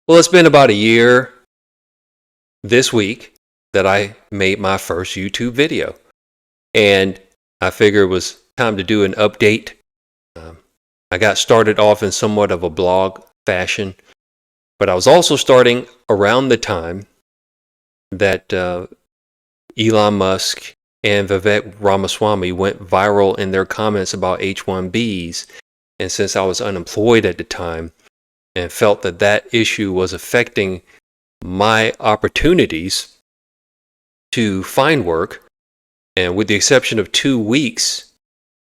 Well, it's been about a year this week that I made my first YouTube video. And I figured it was time to do an update. Um, I got started off in somewhat of a blog fashion, but I was also starting around the time that Elon Musk and Vivek Ramaswamy went viral in their comments about H-1Bs. And since I was unemployed at the time and felt that that issue was affecting my opportunities to find work, and with the exception of 2 weeks,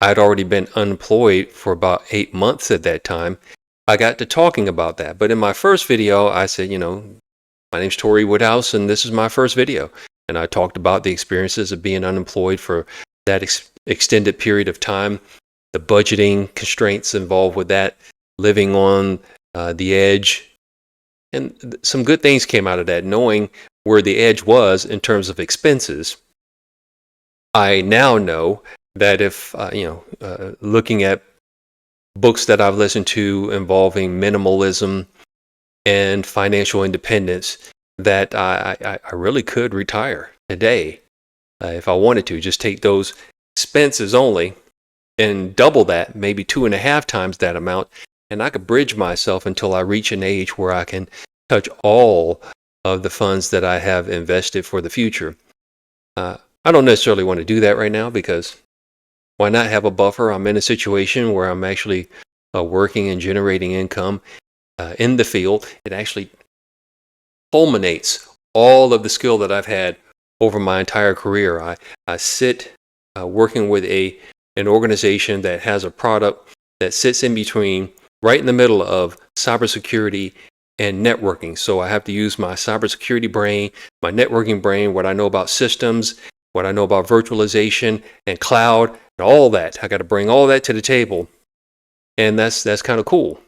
I'd already been unemployed for about 8 months at that time. I got to talking about that. But in my first video, I said, my name's Tori Woodhouse, and this is my first video. And I talked about the experiences of being unemployed for that extended period of time, the budgeting constraints involved with that, living on the edge. And some good things came out of that, knowing where the edge was in terms of expenses. I now know that if, looking at books that I've listened to involving minimalism and financial independence, that I really could retire today if I wanted to. Just take those expenses only and double that, maybe 2.5 times that amount, and I could bridge myself until I reach an age where I can touch all of the funds that I have invested for the future. I don't necessarily want to do that right now, because why not have a buffer? I'm in a situation where I'm actually working and generating income in the field. It actually culminates all of the skill that I've had over my entire career. I sit working with an organization that has a product that sits in between, right in the middle of cybersecurity and networking. So I have to use my cybersecurity brain, my networking brain, what I know about systems, what I know about virtualization and cloud and all that. I got to bring all that to the table. And that's kind of cool.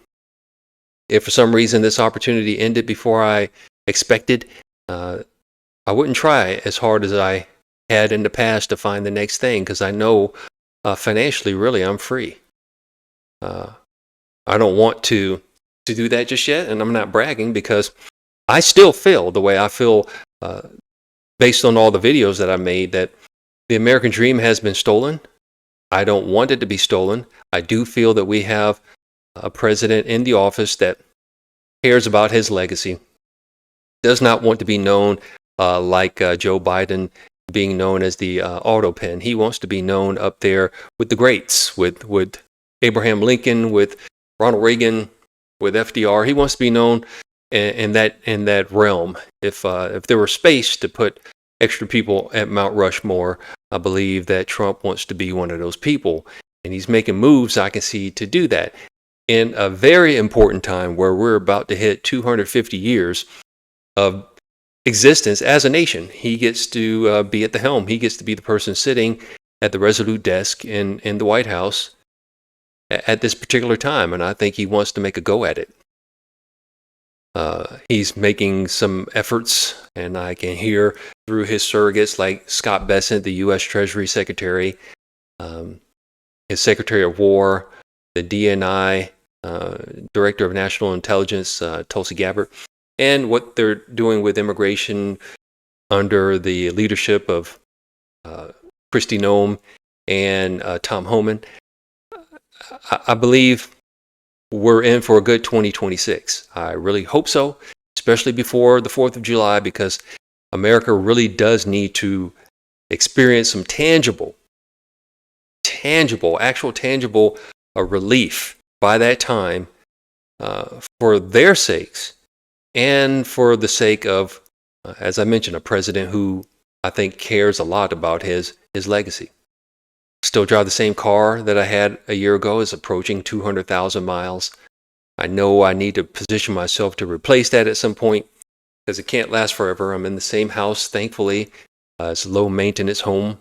If for some reason this opportunity ended before I expected, I wouldn't try as hard as I had in the past to find the next thing, because I know financially, really, I'm free. I don't want to do that just yet, and I'm not bragging, because I still feel the way I feel based on all the videos that I made, that the American dream has been stolen. I don't want it to be stolen. I do feel that we have a president in the office that cares about his legacy, does not want to be known like Joe Biden being known as the auto pen. He wants to be known up there with the greats, with Abraham Lincoln, with Ronald Reagan, with FDR. He wants to be known in that realm. If there were space to put extra people at Mount Rushmore, I believe that Trump wants to be one of those people, and he's making moves I can see to do that in a very important time where we're about to hit 250 years of existence as a nation. He gets to be at the helm. He gets to be the person sitting at the resolute desk in the White House at this particular time, and I think he wants to make a go at it. He's making some efforts, and I can hear through his surrogates like Scott Bessent, the U.S. Treasury Secretary, his Secretary of War, the DNI, Director of National Intelligence, Tulsi Gabbard, and what they're doing with immigration under the leadership of Kristi Noem and Tom Homan. I believe we're in for a good 2026. I really hope so, especially before the 4th of July, because America really does need to experience some tangible relief by that time, for their sakes and for the sake of, as I mentioned, a president who I think cares a lot about his legacy. Still drive the same car that I had a year ago. Is approaching 200,000 miles. I know I need to position myself to replace that at some point, because it can't last forever. I'm in the same house, thankfully. It's a low maintenance home.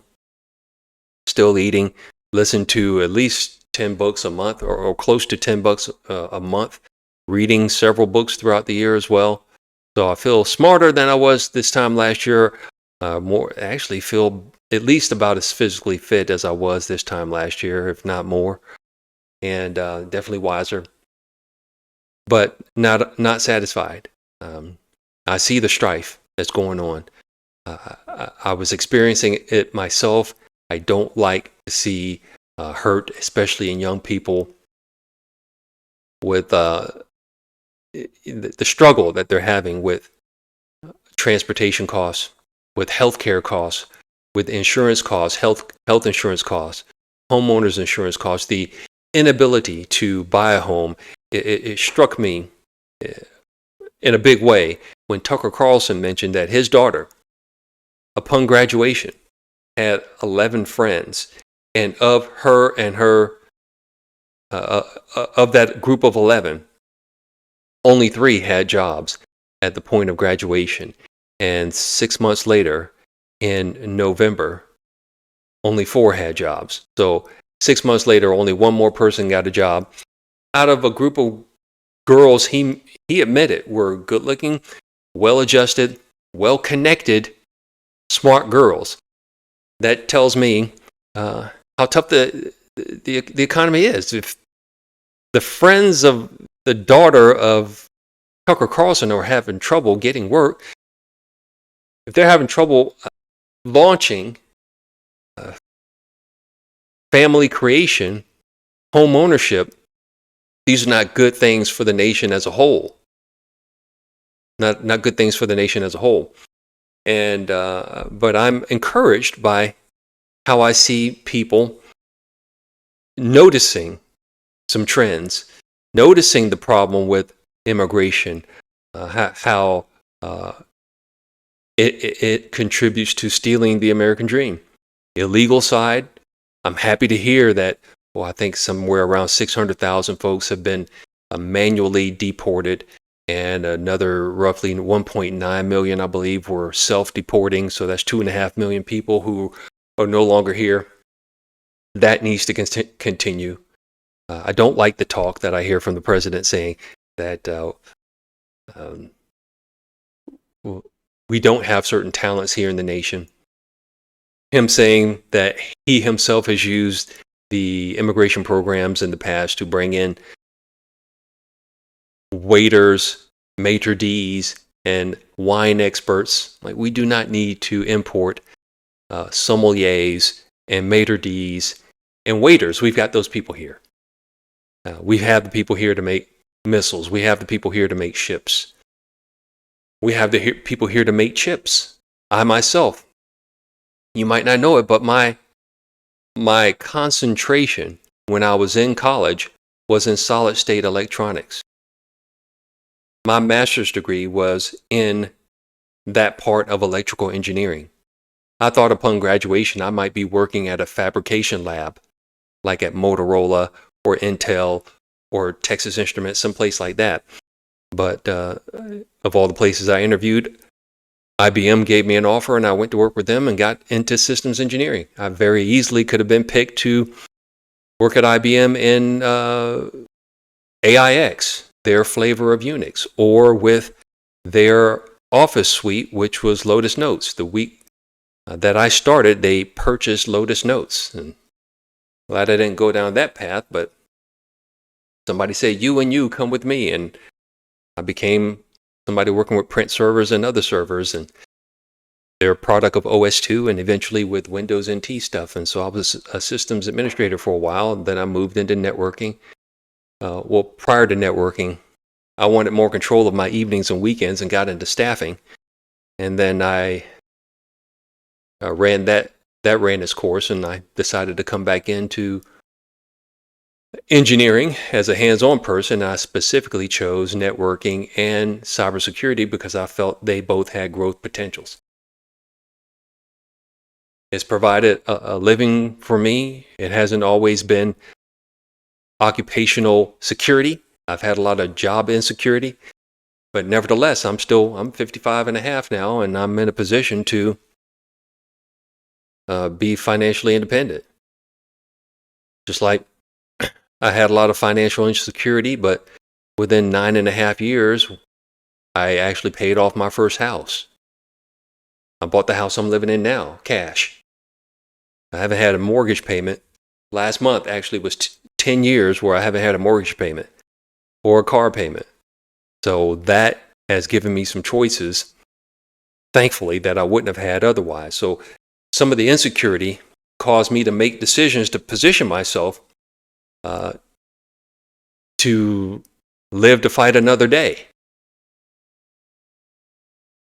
Still eating. Listen to at least 10 books a month, or close to 10 books a month. Reading several books throughout the year as well. So I feel smarter than I was this time last year. Actually feel at least about as physically fit as I was this time last year, if not more, and definitely wiser, but not satisfied. I see the strife that's going on. I was experiencing it myself. I don't like to see hurt, especially in young people, with the struggle that they're having with transportation costs, with healthcare costs, with insurance costs, health insurance costs, homeowners insurance costs, the inability to buy a home. It struck me in a big way when Tucker Carlson mentioned that his daughter, upon graduation, had 11 friends, and of that group of 11, only 3 had jobs at the point of graduation. And 6 months later, in November, only 4 had jobs. So 6 months later, only one more person got a job out of a group of girls he admitted were good looking, well adjusted, well connected, smart girls. That tells me how tough the economy is. If the friends of the daughter of Tucker Carlson are having trouble getting work, if they're having trouble launching family creation, home ownership, these are not good things for the nation as a whole. Not good things for the nation as a whole. And but I'm encouraged by how I see people noticing some trends, noticing the problem with immigration, how it contributes to stealing the American dream. Illegal side, I'm happy to hear that, well, I think somewhere around 600,000 folks have been manually deported, and another roughly 1.9 million, I believe, were self-deporting. So that's 2.5 million people who are no longer here. That needs to continue. I don't like the talk that I hear from the president saying that we don't have certain talents here in the nation. Him saying that he himself has used the immigration programs in the past to bring in waiters, maitre d's, and wine experts. Like, we do not need to import sommeliers and maitre d's and waiters. We've got those people here. We have the people here to make missiles. We have the people here to make ships. We have the people here to make chips. I myself, you might not know it, but my concentration when I was in college was in solid state electronics. My master's degree was in that part of electrical engineering. I thought upon graduation I might be working at a fabrication lab, like at Motorola or Intel or Texas Instruments, someplace like that. But of all the places I interviewed, IBM gave me an offer, and I went to work with them and got into systems engineering. I very easily could have been picked to work at IBM in AIX, their flavor of Unix, or with their Office suite, which was Lotus Notes. The week that I started, they purchased Lotus Notes. And glad I didn't go down that path, but somebody said, you and you come with me. And I became somebody working with print servers and other servers, and they're a product of OS2 and eventually with Windows NT stuff. And so I was a systems administrator for a while, and then I moved into networking. Well, prior to networking, I wanted more control of my evenings and weekends and got into staffing. And then I ran that ran its course, and I decided to come back into engineering as a hands-on person. I specifically chose networking and cybersecurity because I felt they both had growth potentials. It's provided a living for me. It hasn't always been occupational security. I've had a lot of job insecurity, but nevertheless, I'm 55 and a half now, and I'm in a position to be financially independent. Just like I had a lot of financial insecurity, but within 9.5 years, I actually paid off my first house. I bought the house I'm living in now, cash. I haven't had a mortgage payment. Last month actually was 10 years where I haven't had a mortgage payment or a car payment. So that has given me some choices, thankfully, that I wouldn't have had otherwise. So some of the insecurity caused me to make decisions to position myself to live to fight another day.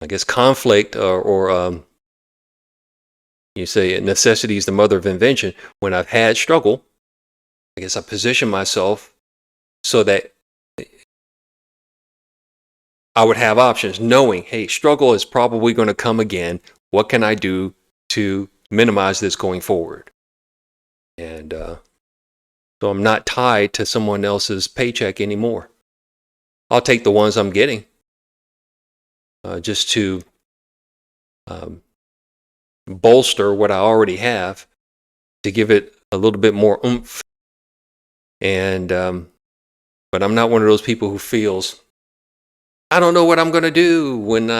I guess conflict or you say necessity is the mother of invention. When I've had struggle, I guess I position myself so that I would have options, knowing, hey, struggle is probably going to come again. What can I do to minimize this going forward? And so I'm not tied to someone else's paycheck anymore. I'll take the ones I'm getting just to bolster what I already have, to give it a little bit more oomph. And but I'm not one of those people who feels, I don't know what I'm going to do when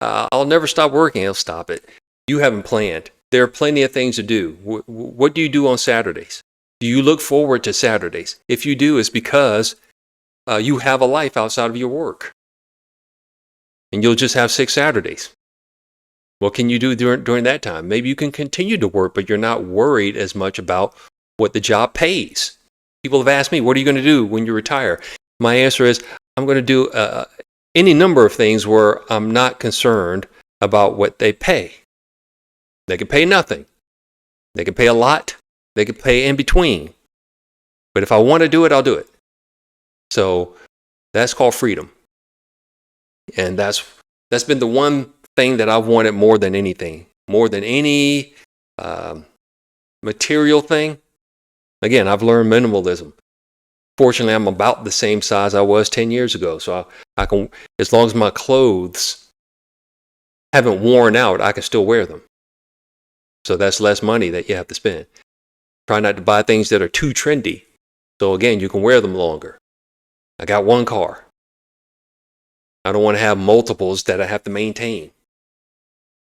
I'll never stop working. I'll stop it. You haven't planned. There are plenty of things to do. What do you do on Saturdays? Do you look forward to Saturdays? If you do, it's because you have a life outside of your work. And you'll just have 6 Saturdays. What can you do during that time? Maybe you can continue to work, but you're not worried as much about what the job pays. People have asked me, what are you going to do when you retire? My answer is, I'm going to do any number of things where I'm not concerned about what they pay. They can pay nothing. They can pay a lot. They can pay in between. But if I want to do it, I'll do it. So that's called freedom. And that's been the one thing that I've wanted more than anything, more than any material thing. Again, I've learned minimalism. Fortunately, I'm about the same size I was 10 years ago. So I can, as long as my clothes haven't worn out, I can still wear them. So that's less money that you have to spend. Try not to buy things that are too trendy. So again, you can wear them longer. I got one car. I don't want to have multiples that I have to maintain.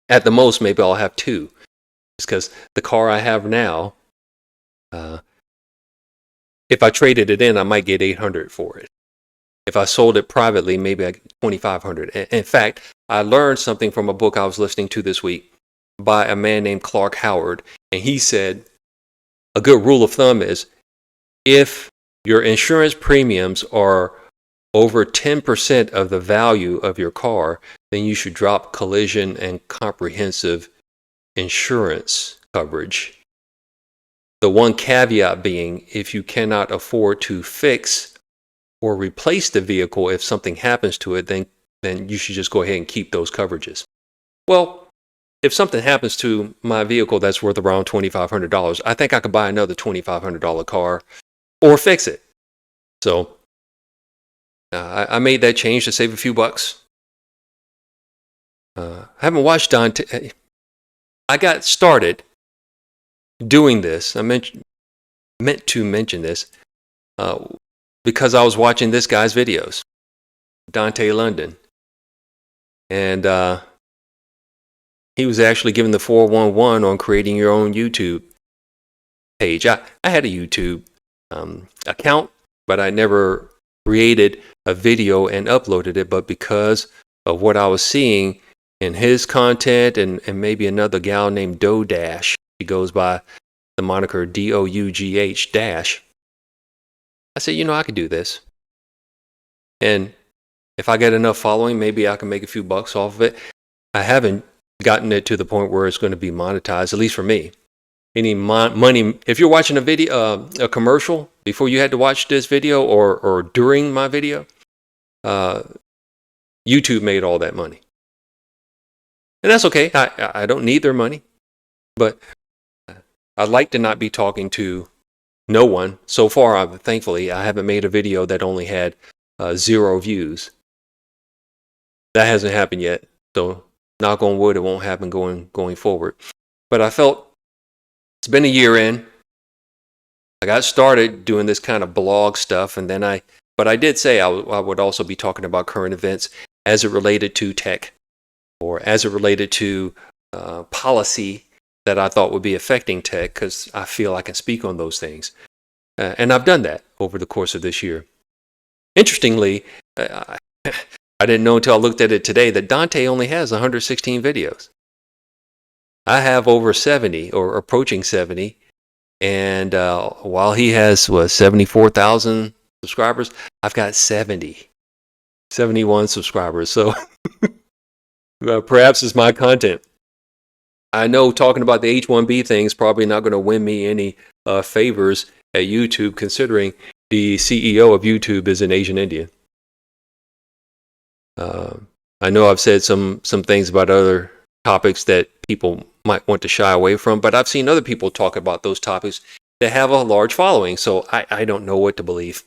At the most, maybe I'll have 2. It's because the car I have now, if I traded it in, I might get $800 for it. If I sold it privately, maybe I get $2,500. In fact, I learned something from a book I was listening to this week by a man named Clark Howard. And he said, a good rule of thumb is, if your insurance premiums are over 10% of the value of your car, then you should drop collision and comprehensive insurance coverage. The one caveat being, if you cannot afford to fix or replace the vehicle if something happens to it, then you should just go ahead and keep those coverages. Well, if something happens to my vehicle that's worth around $2,500, I think I could buy another $2,500 car or fix it. So I made that change to save a few bucks. I haven't watched Dante. I got started doing this. I meant to mention this because I was watching this guy's videos, Dante London. And he was actually given the 411 on creating your own YouTube page. I had a YouTube account, but I never created a video and uploaded it. But because of what I was seeing in his content and maybe another gal named Dough Dash, she goes by the moniker DOUGH Dash, I said, I could do this. And if I get enough following, maybe I can make a few bucks off of it. I haven't gotten it to the point where it's going to be monetized, at least for me. Any money, if you're watching a video, a commercial before you had to watch this video or during my video, YouTube made all that money. And that's okay. I don't need their money. But I'd like to not be talking to no one. So far, thankfully, I haven't made a video that only had 0 views. That hasn't happened yet. So knock on wood, it won't happen going forward. But I felt it's been a year in. I got started doing this kind of blog stuff, and then but I did say I would also be talking about current events as it related to tech or as it related to policy that I thought would be affecting tech, because I feel I can speak on those things. And I've done that over the course of this year. Interestingly, I I didn't know until I looked at it today that Dante only has 116 videos. I have over 70 or approaching 70. And while he has 74,000 subscribers, I've got 71 subscribers. So perhaps it's my content. I know talking about the H-1B thing is probably not going to win me any favors at YouTube, considering the CEO of YouTube is an Asian Indian. I know I've said some things about other topics that people might want to shy away from, but I've seen other people talk about those topics that have a large following, so I don't know what to believe.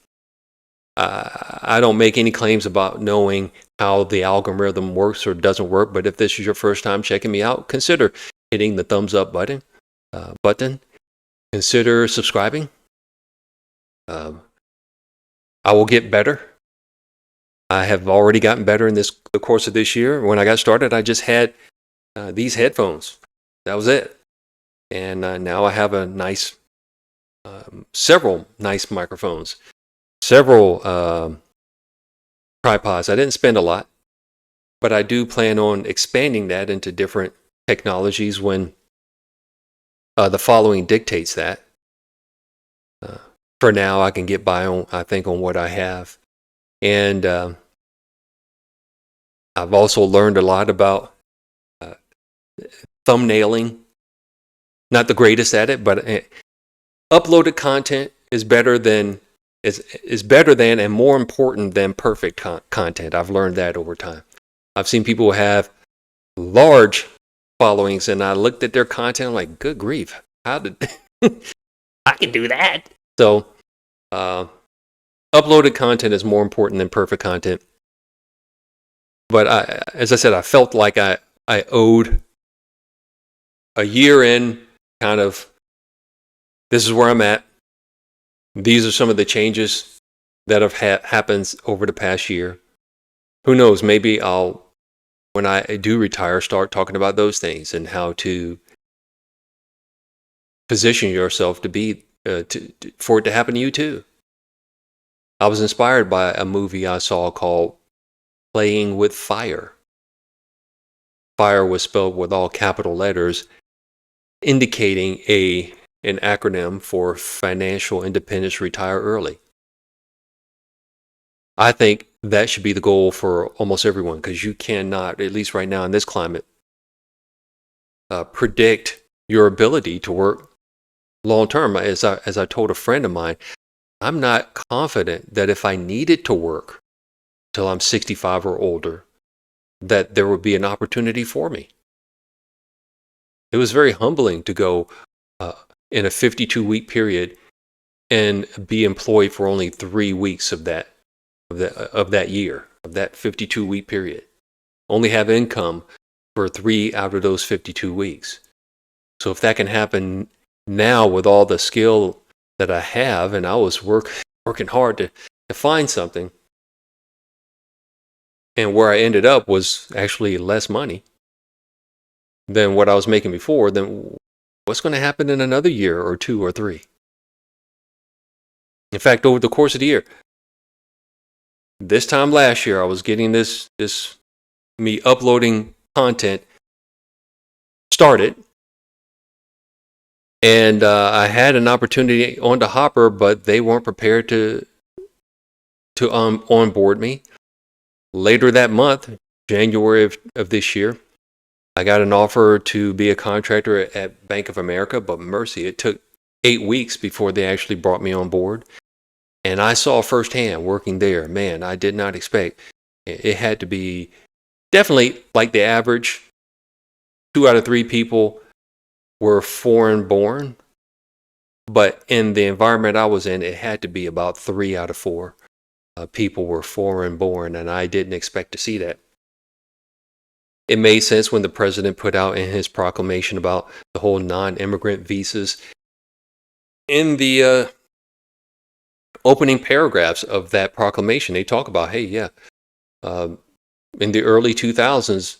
I don't make any claims about knowing how the algorithm works or doesn't work, but if this is your first time checking me out, consider hitting the thumbs up button. Consider subscribing. I will get better. I have already gotten better in the course of this year. When I got started, I just had these headphones. That was it. And now I have several nice microphones, several tripods. I didn't spend a lot, but I do plan on expanding that into different technologies when the following dictates that. For now, I can get by on what I have. And I've also learned a lot about thumbnailing. Not the greatest at it, but uploaded content is better than and more important than perfect content. I've learned that over time. I've seen people have large followings, and I looked at their content, I'm like, good grief, how did I can do that? So uploaded content is more important than perfect content. But as I said, I felt like I owed a year in, kind of, this is where I'm at. These are some of the changes that have happened over the past year. Who knows, maybe I'll, when I do retire, start talking about those things and how to position yourself to be, for it to happen to you too. I was inspired by a movie I saw called Playing with Fire. Fire was spelled with all capital letters, indicating an acronym for financial independence, retire early. I think that should be the goal for almost everyone, because you cannot, at least right now in this climate, predict your ability to work long term. As I told a friend of mine, I'm not confident that if I needed to work till I'm 65 or older, that there would be an opportunity for me. It was very humbling to go in a 52-week period and be employed for only 3 weeks of that year, of that 52-week period. Only have income for 3 out of those 52 weeks. So if that can happen now with all the skill that I have, and I was working hard to find something, and where I ended up was actually less money than what I was making before, then what's going to happen in another year or 2 or 3? In fact, over the course of the year, this time last year, I was getting me uploading content started, and I had an opportunity on the hopper, but they weren't prepared to onboard me. Later that month, January of this year, I got an offer to be a contractor at Bank of America, but mercy, it took 8 weeks before they actually brought me on board. And I saw firsthand working there, man, I did not expect. It had to be definitely like the average 2 out of 3 people were foreign born. But in the environment I was in, it had to be about 3 out of 4 people were foreign born, and I didn't expect to see that. It made sense when the president put out in his proclamation about the whole non-immigrant visas. In the opening paragraphs of that proclamation, they talk about, hey, yeah, in the early 2000s,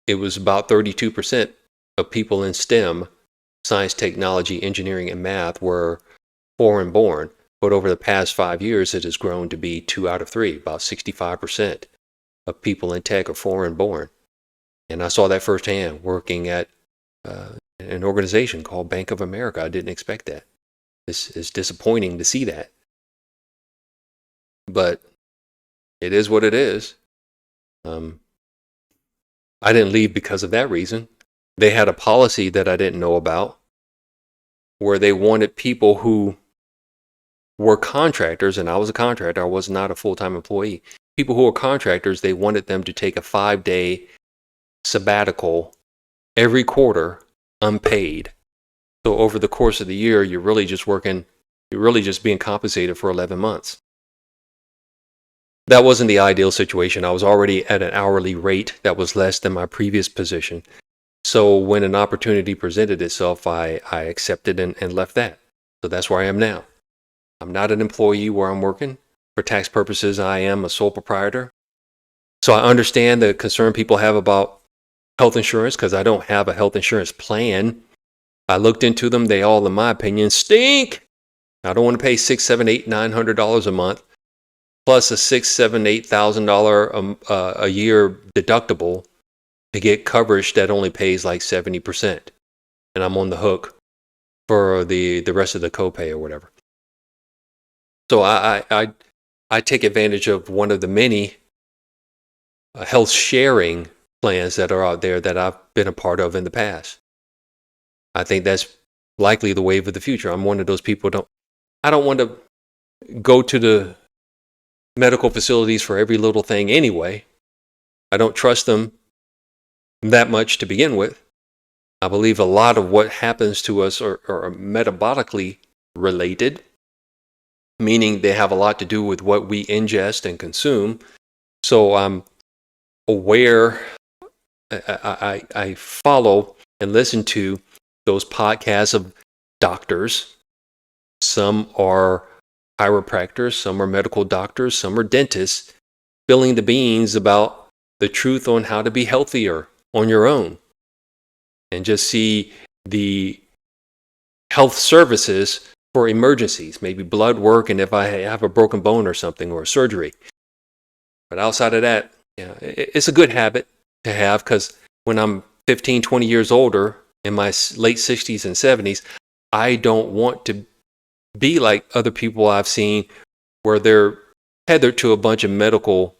it was about 32% of people in STEM, science, technology, engineering, and math, were foreign born. But over the past 5 years, it has grown to be 2 out of 3, about 65%. of people in tech are foreign born. And I saw that firsthand working at an organization called Bank of America. I didn't expect that. It's disappointing to see that. But it is what it is. I didn't leave because of that reason. They had a policy that I didn't know about where they wanted people who were contractors, and I was a contractor, I was not a full-time employee. People who were contractors, they wanted them to take a 5-day sabbatical every quarter, unpaid. So over the course of the year, you're really just being compensated for 11 months. That wasn't the ideal situation. I was already at an hourly rate that was less than my previous position. So when an opportunity presented itself, I accepted and left that. So that's where I am now. I'm not an employee where I'm working. For tax purposes, I am a sole proprietor. So I understand the concern people have about health insurance because I don't have a health insurance plan. I looked into them. They all, in my opinion, stink. I don't want to pay $600, $700, $800, $900 a month, plus a $6,000, $7,000, $8,000 a year deductible to get coverage that only pays like 70%. And I'm on the hook for the rest of the copay or whatever. So I take advantage of one of the many health sharing plans that are out there that I've been a part of in the past. I think that's likely the wave of the future. I'm one of those people I don't want to go to the medical facilities for every little thing anyway. I don't trust them that much to begin with. I believe a lot of what happens to us are metabolically related, meaning they have a lot to do with what we ingest and consume. So I'm aware, I follow and listen to those podcasts of doctors. Some are chiropractors, some are medical doctors, some are dentists, spilling the beans about the truth on how to be healthier on your own. And just see the health services for emergencies, maybe blood work, and if I have a broken bone or something, or a surgery. But outside of that, yeah, it's a good habit to have, because when I'm 15, 20 years older, in my late 60s and 70s, I don't want to be like other people I've seen where they're tethered to a bunch of medical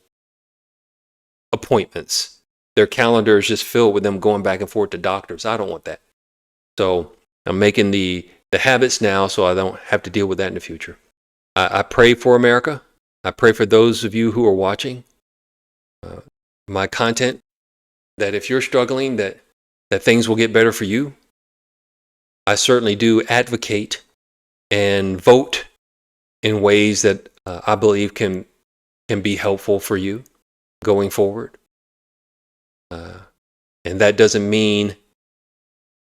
appointments. Their calendar is just filled with them going back and forth to doctors. I don't want that. So I'm making the habits now so I don't have to deal with that in the future. I pray for America. I pray for those of you who are watching my content, that if you're struggling, that things will get better for you. I certainly do advocate and vote in ways that I believe can be helpful for you going forward. And that doesn't mean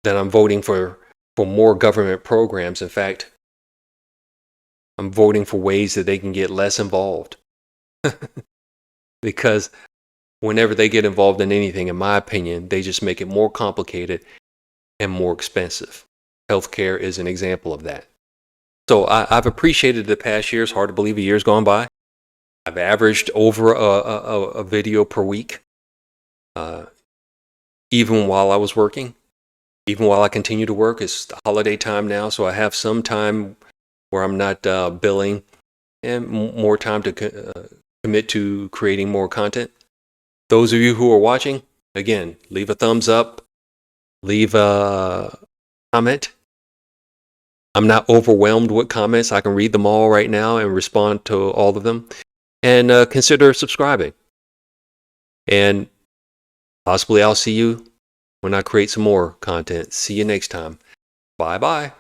that I'm voting for more government programs. In fact, I'm voting for ways that they can get less involved. Because whenever they get involved in anything, in my opinion, they just make it more complicated and more expensive. Healthcare is an example of that. So I've appreciated the past years. Hard to believe a year's gone by. I've averaged over a video per week, even while I was working, even while I continue to work. It's the holiday time now, so I have some time where I'm not billing, and more time to commit to creating more content. Those of you who are watching, again, leave a thumbs up, leave a comment. I'm not overwhelmed with comments. I can read them all right now and respond to all of them. And consider subscribing. And possibly I'll see you when I create some more content. See you next time. Bye-bye.